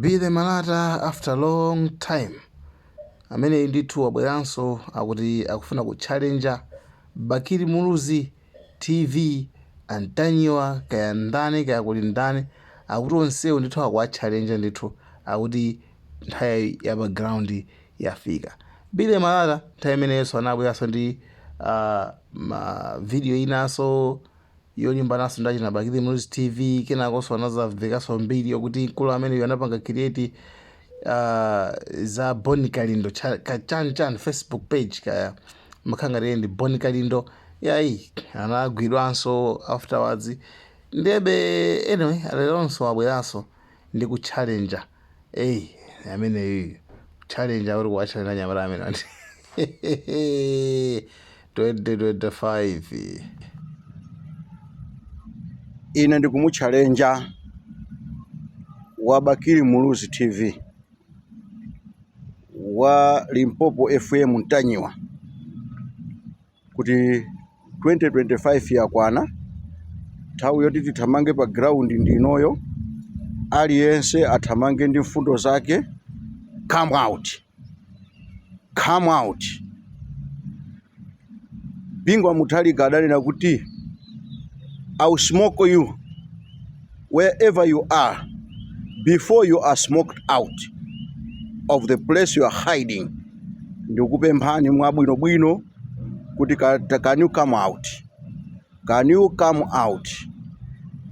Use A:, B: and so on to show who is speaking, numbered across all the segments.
A: Be the Malata after a long time. Amene ndithu wabweranso akuti akufuna kuchallenja Bakiri Muluzi TV Antanyiwa kaya ndani kaya kuli ndani akuti onsewo ndithu akuwachallenja ndithu akuti nthawi ya background yafika. Be the Malata nthawi imeneyonso anabweranso ndi ma video inaso yolimbananso ndachina Bakiri Muluzi TV kenakonso anazamvekanso mbiri yokuti mkulu amene anapanga create za Boni Kalindo chan Facebook page kaya makhangati ndi Boni Kalindo yayi anagwidwanso afterwards ndebe anyway alonso abweranso ndi kuchallenja amene challenge uri kuwachallenja nyamara amene 2025
B: ine ndikumuchallenja wa Bakiri Muluzi TV wa Limpopo FM Ntanyiwa kuti 2025 yakwana nthawi yoti tithamange pa ground ndinoyo aliyense athamange ndi mfundo zake. Come out. Bingwa Muthalika adanena kuti I will smoke you wherever you are before you are smoked out of the place you are hiding. Ndikupemphani mwabwinobwino kuti can you come out? Can you come out?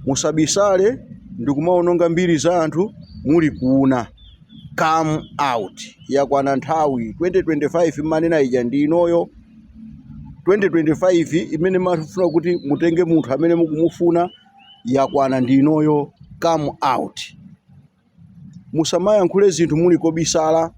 B: Musabisale ndikumaononga mbiri za anthu muli kuna. Come out. Yakwana nthawi 2025 manena ija ndinoyo. 2025 imene mafuna kuti mutenge munthu amene mukumufuna yakwana ndinoyo. Come out. Musamayankhule zinthu muli kobisala.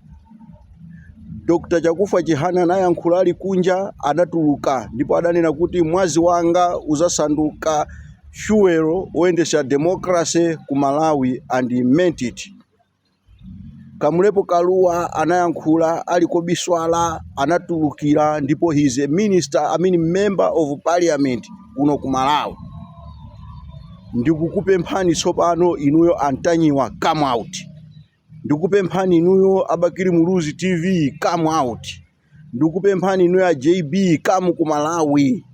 B: Dr. Chakufa Chihana anayankhula ali kunja adatuluka ndipo adanena kuti mwazi wanga uzasanduka fuel oyendesa democracy ku Malawi and he meant it. Kamulepo Kaluwa anayankhula ali kobiswala anatulukira ndipo he is a minister, member of parliament kuno ku Malawi. Ndikukupemphani tsopano inuyo Antanyiwa, come out. Ndikupemphani inuyo Bakiri Muluzi TV, come out. Ndikupemphani inuyo JB, come ku Malawi.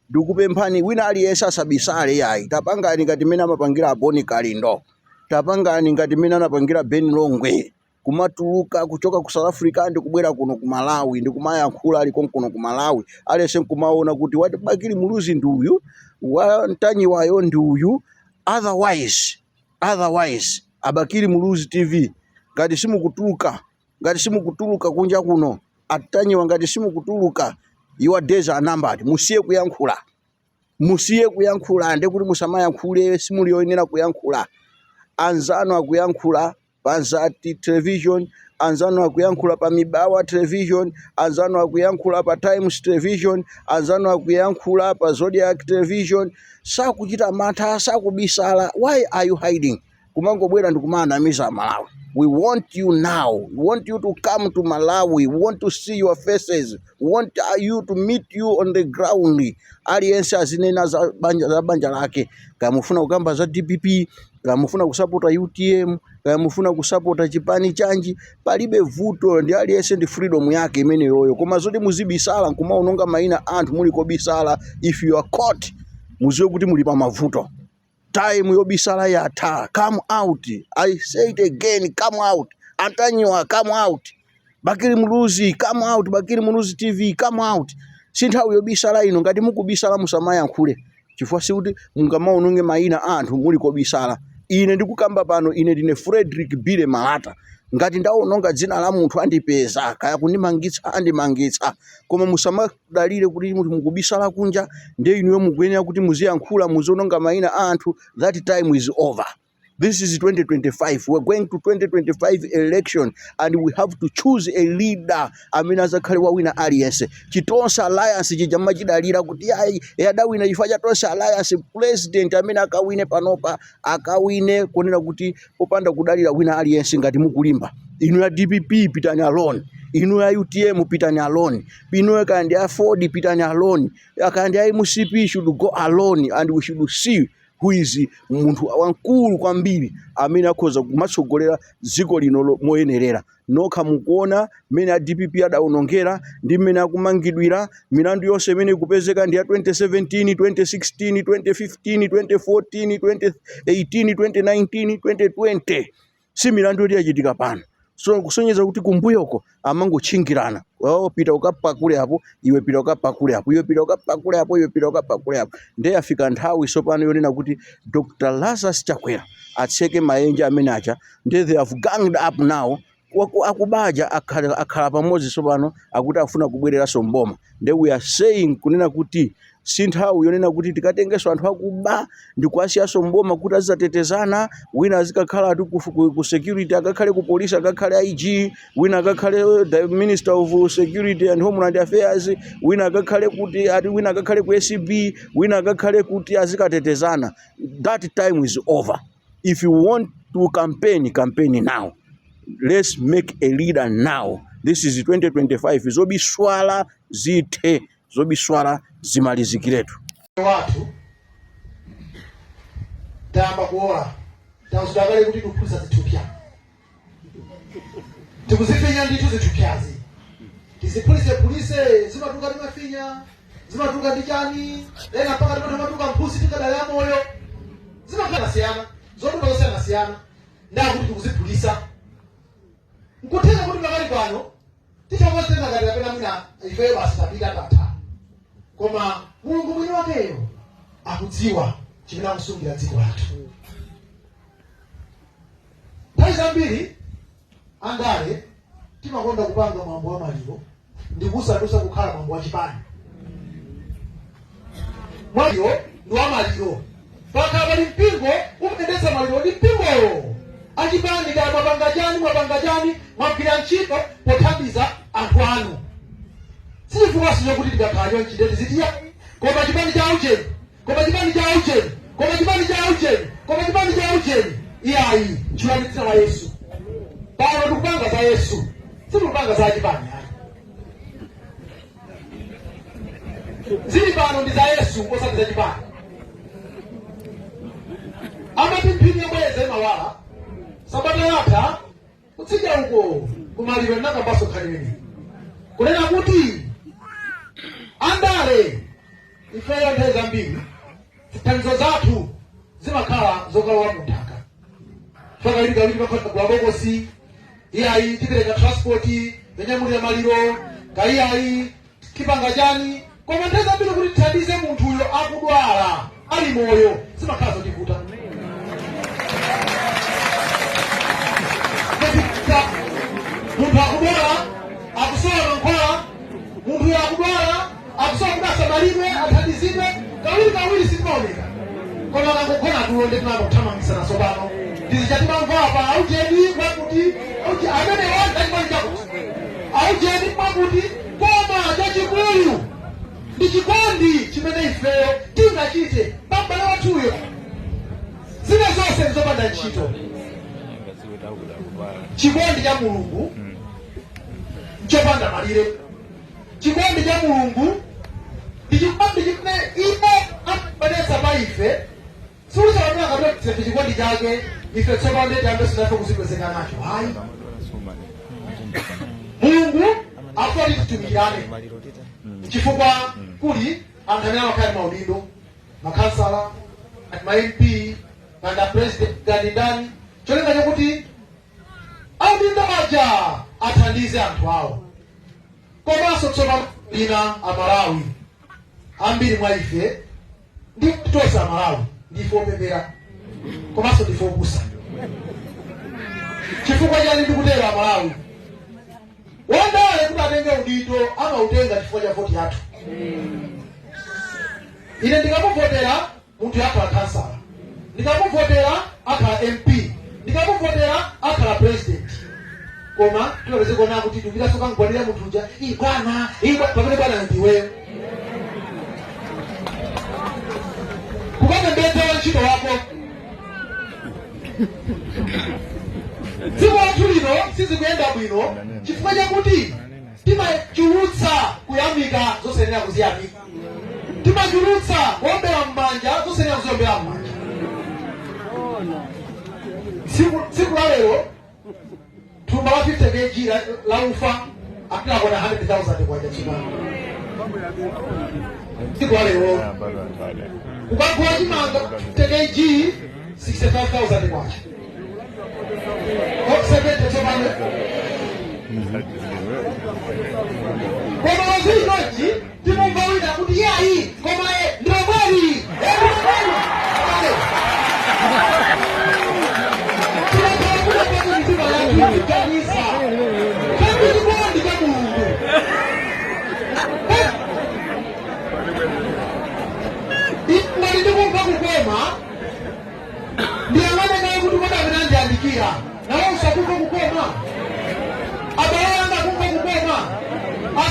B: Ndikupemphani wina aliyense asabisale yayi. Tapangani ngati mene amapangira Boni Kalindo. Tapangani ngati mene anapangira Ben Longwe. Kumatuluka kuchoka ku South Africa ndikubwera kuno ku Malawi ndikumayankhula ali kuno ku Malawi aliyense nkumaona kuti wati Bakiri Muluzi ndi uyu wa Ntanyiwayo ndi uyu. Otherwise Bakiri Muluzi TV ngati simukutuluka kunja kuno Antanyiwa ngati simukutuluka your days are numbered. Musiye kuyankhula ndekuti musamayankhule simuli yoyenera kuyankhula. Anzano akuyankhula pa Nzati television, anzano akuyankhula pa Mibawa television, anzano akuyankhula pa Times television, anzano akuyankhula pa Zodiac television. Sakuchita mantha, sakubisala. Why are you hiding? Kumangobwera ndikumanamiza Malawi. We want you now. We want you to come to Malawi. We want to see your faces. We want you to meet you on the ground. Aliyense azinena za banja lake. Kamufuna kukamba za DPP, kamufuna kusapota UTM, kamufuna kusapota chipani chanji, palibe vuto ndi aliyense ndi freedom yake imene yoyo. Koma zoti muzibisala nkumaononga maina anthu muli kobisala, if you are caught muziwe kuti muli pa mavuto. Time yobisala yatha. Come out. I say it again, come out. Antanyiwa, come out. Bakiri Muluzi, come out. Bakiri Muluzi TV, come out. Sinthawi yobisala ino ngati mukubisala musamayankhule. Chifukwa sikuti mungamaononge maina anthu muli kobisala. Ine ndikukamba pano, ine ndine Frederick Bile Malata. Ngati ndaononga dzina la munthu andipeza kaya kundimangitsa andimangitsa. Koma musamadalire kuti munthu mukubisala kunja ndiye inuyo mukuyenera kuti muziyankhula muziononga maina anthu. That time is over. This is 2025. We're going to 2025 election and we have to choose a leader amene azakhale wawina aliyense. Chitonsa alliance chijama chidalira kuti yadawina chifacha Tonsa alliance president amene akawine panopa akawine kunena kuti popanda kudalira wina aliyense ngati mukulimba. Inu ya DPP pitani alone. Inu ya UTM pitani alone. Inu kandi ya Ford pitani alone. Kandi ya MCP should go alone and we should see who is munthu wankulu kwambiri amene akhoza kumatsogolera dziko lino moyenerera. Nokha mukuona mmene a DPP adawonongera ndi mmene akumangidwira milandu yonse imene ikupezeka ndi ya 2017, 2016, 2015, 2014, 2018, 2019, 2020. Si milandu yoti yachitika pano. So kusonyeza kuti kumbuyoko amangotchingirana. Pita ukapakule apo, iwe pita ukapakule apo, iwe pita ukapakule apo, iwe pita ukapakule apo. Ndiye afika nthawi sopano yonena kuti Dr. Lazarus Chakwera atseke maenje amene acha. Ndiye they have ganged up now. Akubaja akhala pamodzi sopano akuti afuna kubwereranso mboma. Ndiye we are saying kunena kuti sinthawi yonena kuti tikatengeso anthu akuba ndi kuasiyaso mboma kuti azizatetezana, wina azikakhala ati ku security, akakhale ku police, akakhale IG, wina akakhale the Minister of Security and Homeland Affairs, wina akakhale kuti ati wina akakhale ku SCB, wina akakhale kuti azikatetezana. That time is over. If you want to campaign now. Let's make a leader now. This is 2025. Zobiswala zithe, zobiswala zimalizikiretu.
C: Watu tamba kuola tausudagale kuti tukuza zitupya tukuzifenya nditu zitupyazi tizipulise zimatuka ndi mafinya zimatuka ndi chani ena mpaka timatuka mpusi tikadala ya moyo zimakhala siyana zotuka zosiyana siyana ndakuti tukuzipulisa nkutenga kuti makali pano tichomotena kati kapena mwina ifeyo basitapita tata koma Mulungu mwini wakeyo akudziwa chimene akusungira dziko lathu. Nthawi zambiri andale timakonda kupanga mwambo wa maliro ndi kusatusa kukhala mwambo wa chipani. Maliro ndi wa maliro. Pakhala pali mpingo umendesa maliro ndi mpingoyo. Achipani kaya mwapanga chani mwagwira ntchito pothandiza anthu anu. Sifukwa siyo kuti tikakhalyo nchitete zitiya koma chipani cha ucheni iyayi chilamitsira wa Yesu. Pano tikupanga za Yesu sitikupanga za chipani zili pano ndi za Yesu osati za chipani. Amati mphini yabweza imawala sabata yatha kutsika uko kumaliro nakambaso khalimeni kunena kuti andale ifeyo nthawi zambiri thandizo zathu zimakhala zokalowa munthaka fakalilikawiri pakagula bokosi iyayi tipereka transport yanyamulira maliro kaiyayi tipanga chani koma nthawi zambiri kuti tithandize munthuyo akudwala ali moyo zimakhala zotivuta. Munthu akudwala akusowa mankhwala, munthu akudwala akusowa kudasa malire athandizidwe kawiri sitimaoneka koma kakugona tulonde tunakuthamangisa naso pano tizichatimamva apa aujeni mwakuti amene wachipani chakuti aujeni mwakuti koma chachikulu ndi chikondi chimene ifeyo tingachite pambale wathuyo zina zonse ndizopanda ntchito. Chikondi cha Mulungu chopanda malire. Chikondi cha Mulungu ndi chikondi chimene iye amaonesa pa ife suliza wamuna katoti chikondi chake ife tsopano tiyambe sinafe kuzikwezeka nacho. Hayi, Mulungu akufuna titumikirane chifukwa kuli anthu amene amakhala maudindo makansala ma MP kanda president ndani cholinga chakuti audindo aja athandize anthu awo. Komanso tsopano ina Amalawi ambiri mwa ife ndi tonse Amalawi ndife opembera komanso ndife opusa. Chifukwa chani ndikutera Amalawi wandale kuti atenge udindo amautenga chifukwa cha voti yathu. Ine ndikamuvotera munthu yakhala kansala, ndikamuvotera akhala MP, ndikamuvotera akhala president. Koma tunaweza kuona kuti tukira soka ngwanira munthu uja bwana pamene bwana ndiwe kupanga mbete wa ntchito wako dziko lathu lino sizikuyenda bwino chifukwa chakuti timachulutsa kuyamika zosenera kuziyamika, timachulutsa kuombera m'manja zosenera kuziombera m'manja. siku la lero tumba la 50 kg la ufa akila kona 100,000 kwa chimanga siku la lero ukakula chimanga 50 kg 65,000 kwa observate chomane kwa waziri timumva wina kuti yayi koma ndio mwali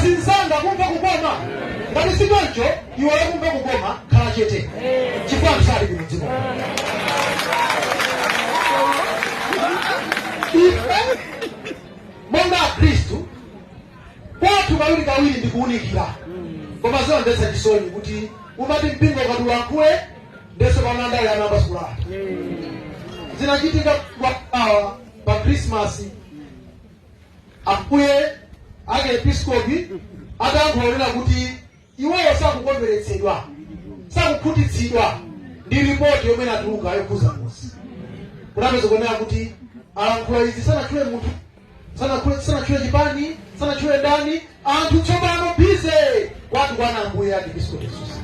C: azinzanga kumva kukoma ngati sikoncho iwe kumva kukoma khala chete chifukwa msali kumdziko ife monga Khristu kwathu kawiri ndikuunikira koma zondetsa chisoni kuti umati mpingo katulankhule ndeso pamandali anamba sikulala zinachitika pa Christmas akuye akepiskopi atankhulira kuti iweyo sakukondweretsedwa sakukhutitsidwa ndi ripoti yomwe natuluka yokhuza Mose kunapeza kuonera kuti alankhula izi sanachule munthu sanachule chipani sanachule ndani anthu tsopano bize kwati kwana ambuye akepiskopi Yesusi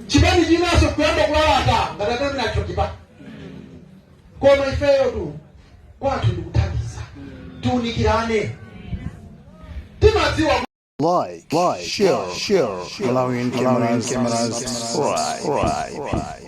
C: chipani chinaso kuyamba kulalata ngati atamina nacho chipani koma ifeyo tu kwathu ndikuthandiza tuunikirane timadziwa
D: like, share, Malawian cameras, subscribe.